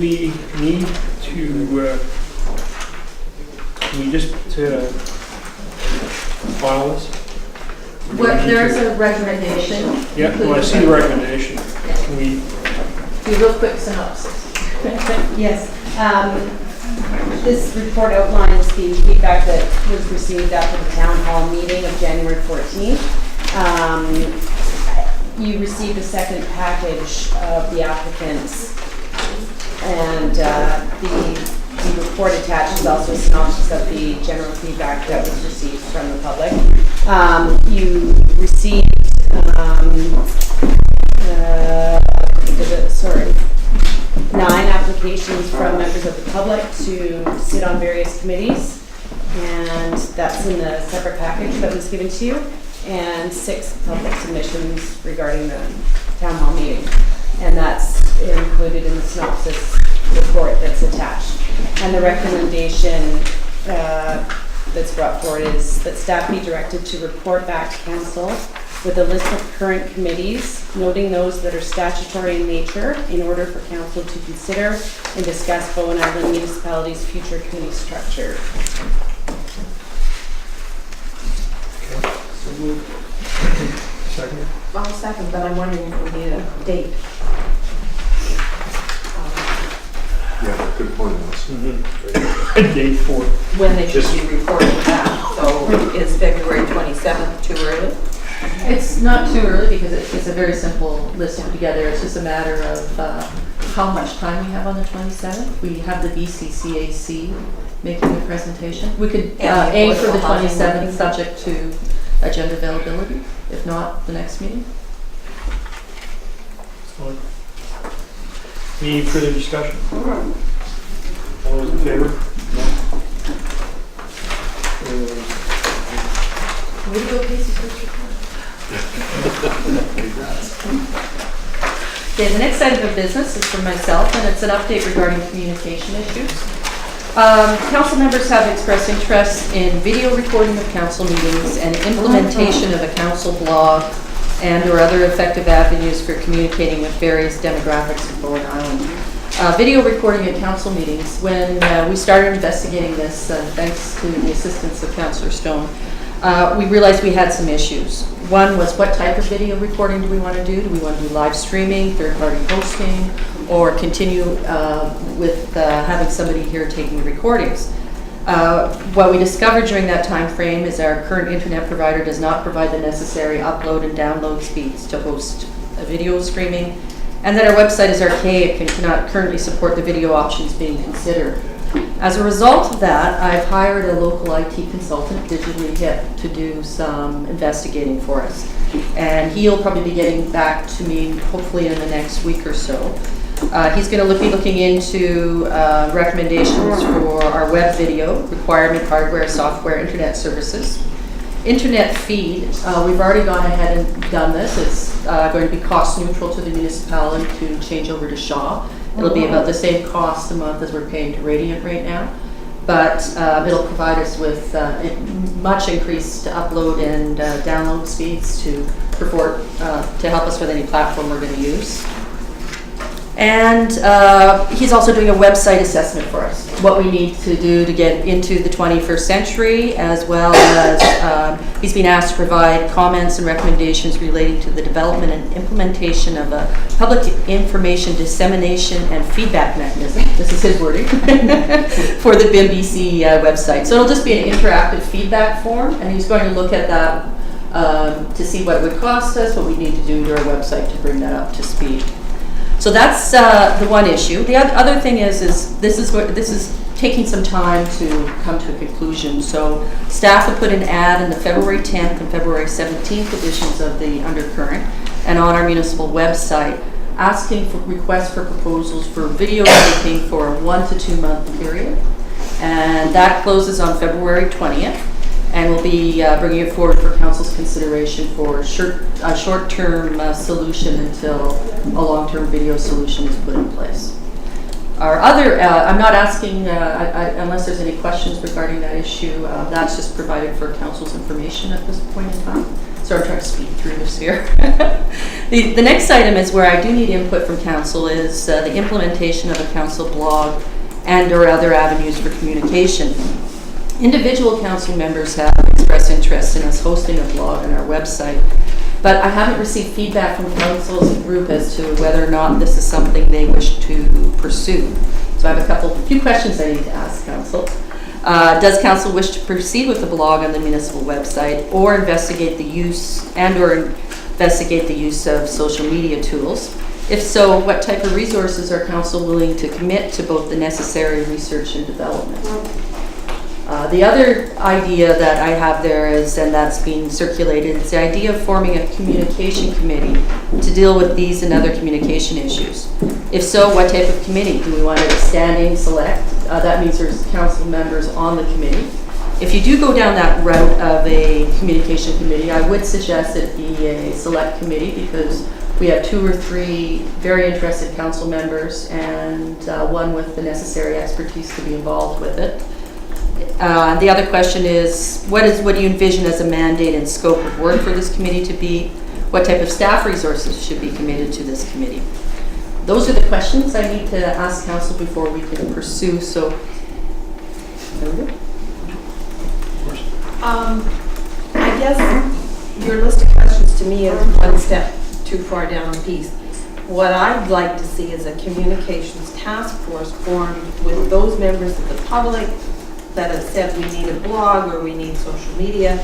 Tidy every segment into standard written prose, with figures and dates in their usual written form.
we need to, can we just file this? There's a recommendation. Yeah, well, I see the recommendation. Can we? Do a real quick synopsis. Yes. This report outlines the feedback that was received after the town hall meeting of January 14th. You received a second package of the applicants, and the report attached is also a synopsis of the general feedback that was received from the public. You received 9 applications from members of the public to sit on various committees, and that's in the separate package that was given to you, and 6 public submissions regarding the town hall meeting, and that's included in the synopsis report that's attached. And the recommendation that's brought forward is that staff be directed to report back to council with a list of current committees, noting those that are statutory in nature, in order for council to consider and discuss Bowen Island Municipality's future committee structure. Okay, so moved. Second. I'll second, but I'm wondering if we need a date. Yeah, good point, Alice. Date for When they should be reporting back. So is February 27th too early? It's not too early because it's a very simple list to put together. It's just a matter of how much time we have on the 27th. We have the BCCAC making a presentation. We could aim for the 27th subject to agenda availability, if not the next meeting. fine. Any further discussion? All those in favor? Would you go Casey's first report? Okay, the next item of business is for myself, and it's an update regarding communication issues. Council members have expressed interest in video recording of council meetings and implementation of a council blog and or other effective avenues for communicating with various demographics of Bowen Island. Video recording at council meetings. When we started investigating this, thanks to the assistance of Councillor Stone, we realized we had some issues. One was, what type of video recording do we want to do? Do we want to do live streaming, third-party hosting, or continue with having somebody here taking recordings? What we discovered during that time frame is our current internet provider does not provide the necessary upload and download speeds to host a video streaming, and that our website is archaic and cannot currently support the video options being considered. As a result of that, I've hired a local IT consultant, digitally hip, to do some investigating for us. And he'll probably be getting back to me hopefully in the next week or so. He's going to be looking into recommendations for our web video, requirement, hardware, software, internet services. Internet feed, we've already gone ahead and done this. It's going to be cost neutral to the municipality to change over to Shaw. It'll be about the same cost a month as we're paying to Radiant right now, but it'll provide us with much increased upload and download speeds to help us with any platform we're going to use. And he's also doing a website assessment for us, what we need to do to get into the 21st century, as well as he's been asked to provide comments and recommendations relating to the development and implementation of a public information dissemination and feedback mechanism. This is his wording for the BIMBC website. So it'll just be an interactive feedback form, and he's going to look at that to see what it would cost us, what we need to do to our website to bring that up to speed. So that's the one issue. The other thing is this is taking some time to come to a conclusion. So staff have put an ad in the February 10th and February 17th editions of the Undercurrent and on our municipal website, asking for requests for proposals for video making for a 1 to 2 month period. And that closes on February 20th. And we'll be bringing it forward for council's consideration for a short-term solution until a long-term video solution is put in place. Our other, I'm not asking, unless there's any questions regarding that issue, that's just provided for council's information at this point in time. So I'm trying to speed through this here. The next item is where I do need input from council is the implementation of a council blog and or other avenues for communication. Individual council members have expressed interest in us hosting a blog on our website, but I haven't received feedback from council as a group as to whether or not this is something they wish to pursue. So I have a few questions I need to ask council. Does council wish to proceed with the blog on the municipal website or investigate the use of social media tools? If so, what type of resources are council willing to commit to both the necessary research and development? The other idea that I have there is, and that's being circulated, is the idea of forming a communication committee to deal with these and other communication issues. If so, what type of committee? Do we want a standing select? That means there's council members on the committee. If you do go down that route of a communication committee, I would suggest it be a select committee because we have 2 or 3 very interested council members and one with the necessary expertise to be involved with it. The other question is, what do you envision as a mandate and scope of work for this committee to be? What type of staff resources should be committed to this committee? Those are the questions I need to ask council before we can pursue. So, there we go. I guess your list of questions to me is one step too far down the piece. What I'd like to see is a communications task force formed with those members of the public that have said we need a blog or we need social media,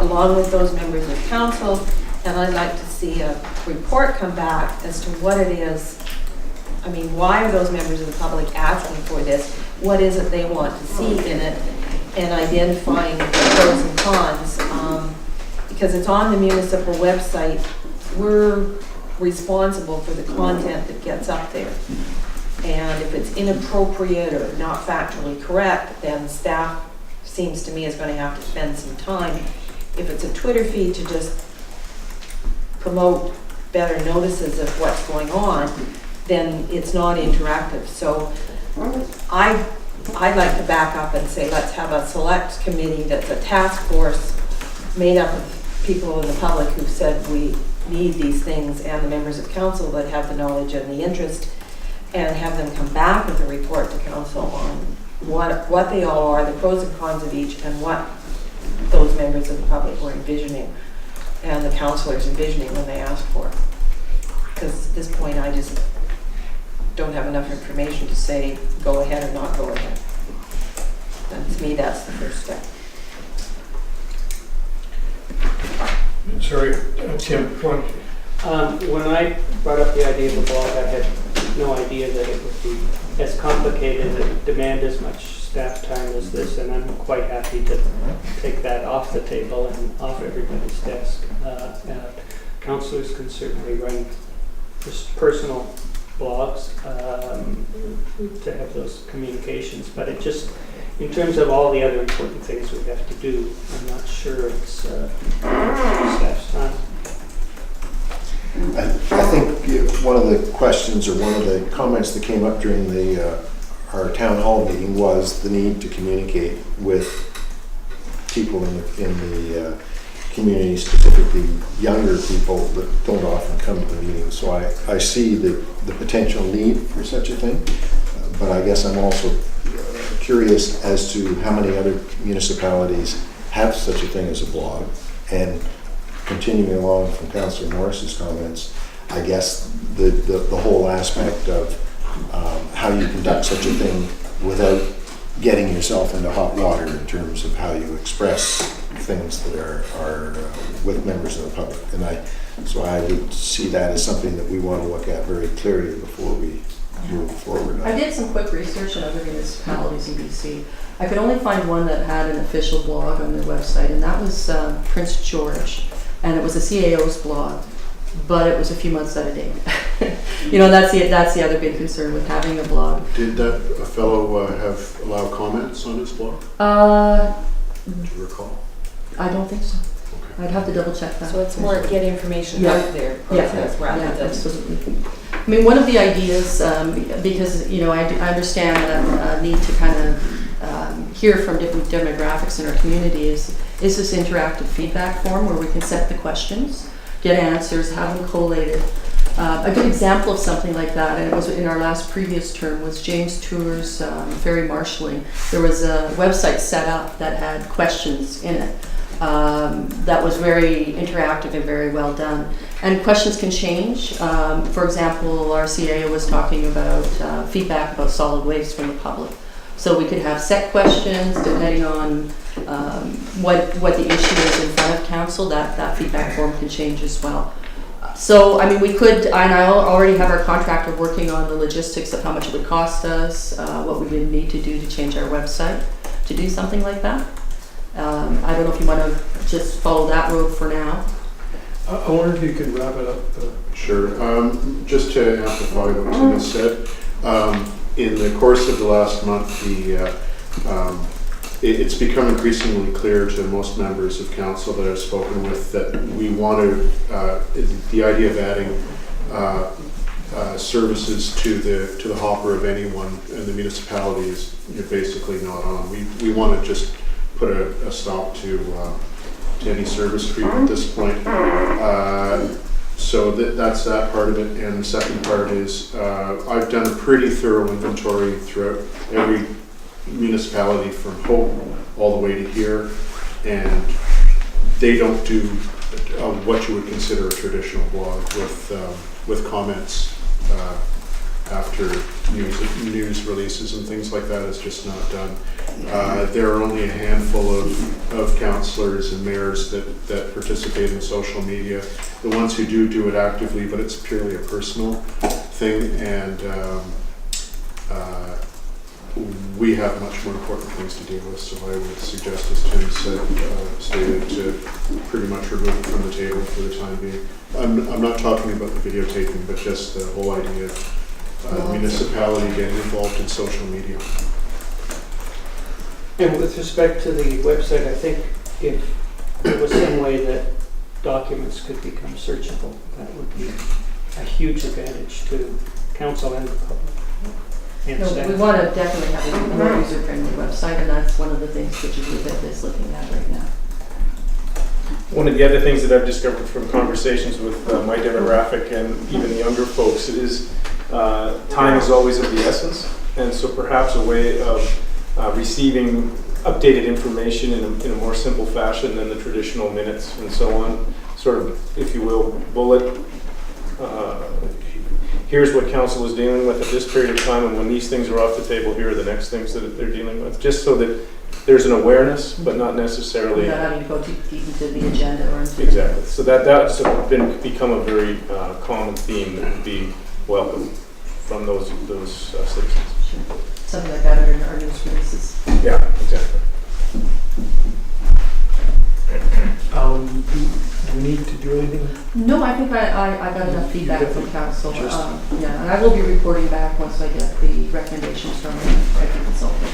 along with those members of council, and I'd like to see a report come back as to what it is. I mean, why are those members of the public asking for this? What is it they want to see in it? And identifying the pros and cons. Because it's on the municipal website, we're responsible for the content that gets up there. And if it's inappropriate or not factually correct, then staff seems to me is going to have to spend some time. If it's a Twitter feed to just promote better notices of what's going on, then it's not interactive. So I'd like to back up and say let's have a select committee that's a task force made up of people in the public who've said we need these things, and the members of council that have the knowledge and the interest, and have them come back with a report to council on what they all are, the pros and cons of each, and what those members of the public were envisioning and the councillors envisioning when they asked for it. Because at this point I just don't have enough information to say go ahead or not go ahead. And to me that's the first step. Sorry, Tim, one. When I brought up the idea of the blog, I had no idea that it would be as complicated and demand as much staff time as this, and I'm quite happy to take that off the table and off everybody's desk. Councillors can certainly run just personal blogs to have those communications, but it just, in terms of all the other important things we have to do, I'm not sure it's staff's time. I think one of the questions or one of the comments that came up during our town hall meeting was the need to communicate with people in the community, specifically younger people that don't often come to the meetings. So I see the potential need for such a thing, but I guess I'm also curious as to how many other municipalities have such a thing as a blog. And continuing along from Councillor Morris's comments, I guess the whole aspect of how you conduct such a thing without getting yourself into hot water in terms of how you express things that are with members of the public. And so I would see that as something that we want to look at very clearly before we move forward. I did some quick research on other municipalities in BC. I could only find one that had an official blog on their website, and that was Prince George. And it was a CAO's blog, but it was a few months out of date. You know, that's the other big concern with having a blog. Did that fellow have allowed comments on his blog? Do you recall? I don't think so. Okay. I'd have to double check that. So it's more get information Yeah. out there process rather than absolutely. I mean, one of the ideas, because, you know, I understand the need to kind of hear from different demographics in our community is this interactive feedback form where we can set the questions, get answers, have them collated. A good example of something like that, and it was in our last previous term, was James Tour's ferry marshalling. There was a website set up that had questions in it that was very interactive and very well done. And questions can change. For example, our CAO was talking about feedback about solid waste from the public. So we could have set questions depending on what the issue is in front of council. That feedback form can change as well. So, I mean, we could, and I already have our contractor working on the logistics of how much it would cost us, what we would need to do to change our website to do something like that. I don't know if you want to just follow that road for now. I wonder if you could wrap it up. Sure. Just to amplify what Tim has said, in the course of the last month, it's become increasingly clear to most members of council that I've spoken with that we want to, the idea of adding services to the hopper of anyone in the municipality is basically not on. We want to just put a stop to any service creep at this point. So that's that part of it. And the second part is I've done a pretty thorough inventory throughout every municipality from Hope all the way to here, and they don't do what you would consider a traditional blog with comments after news releases and things like that. Is just not done. There are only a handful of councillors and mayors that participate in social media. The ones who do it actively, but it's purely a personal thing, and we have much more important things to deal with, so I would suggest, as Tim stated, to pretty much remove it from the table for the time being. I'm not talking about the videotaping, but just the whole idea of municipality getting involved in social media. And with respect to the website, I think if there was some way that documents could become searchable, that would be a huge advantage to council and the public. No, we want to definitely have a more user-friendly website, and that's one of the things that Elizabeth is looking at right now. One of the other things that I've discovered from conversations with my demographic and even the younger folks is time is always of the essence, and so perhaps a way of receiving updated information in a more simple fashion than the traditional minutes and so on, sort of, if you will, bullet. Here's what council is dealing with at this period of time, and when these things are off the table, here are the next things that they're dealing with, just so that there's an awareness, but not necessarily... Without having to go too deep into the agenda or into... Exactly. So that's become a very common theme that would be welcome from those citizens. Sure. Something like that in our news releases. Yeah, exactly. Do we need to do anything? No, I think I got enough feedback from council. Yeah, and I will be reporting back once I get the recommendations from the consultant.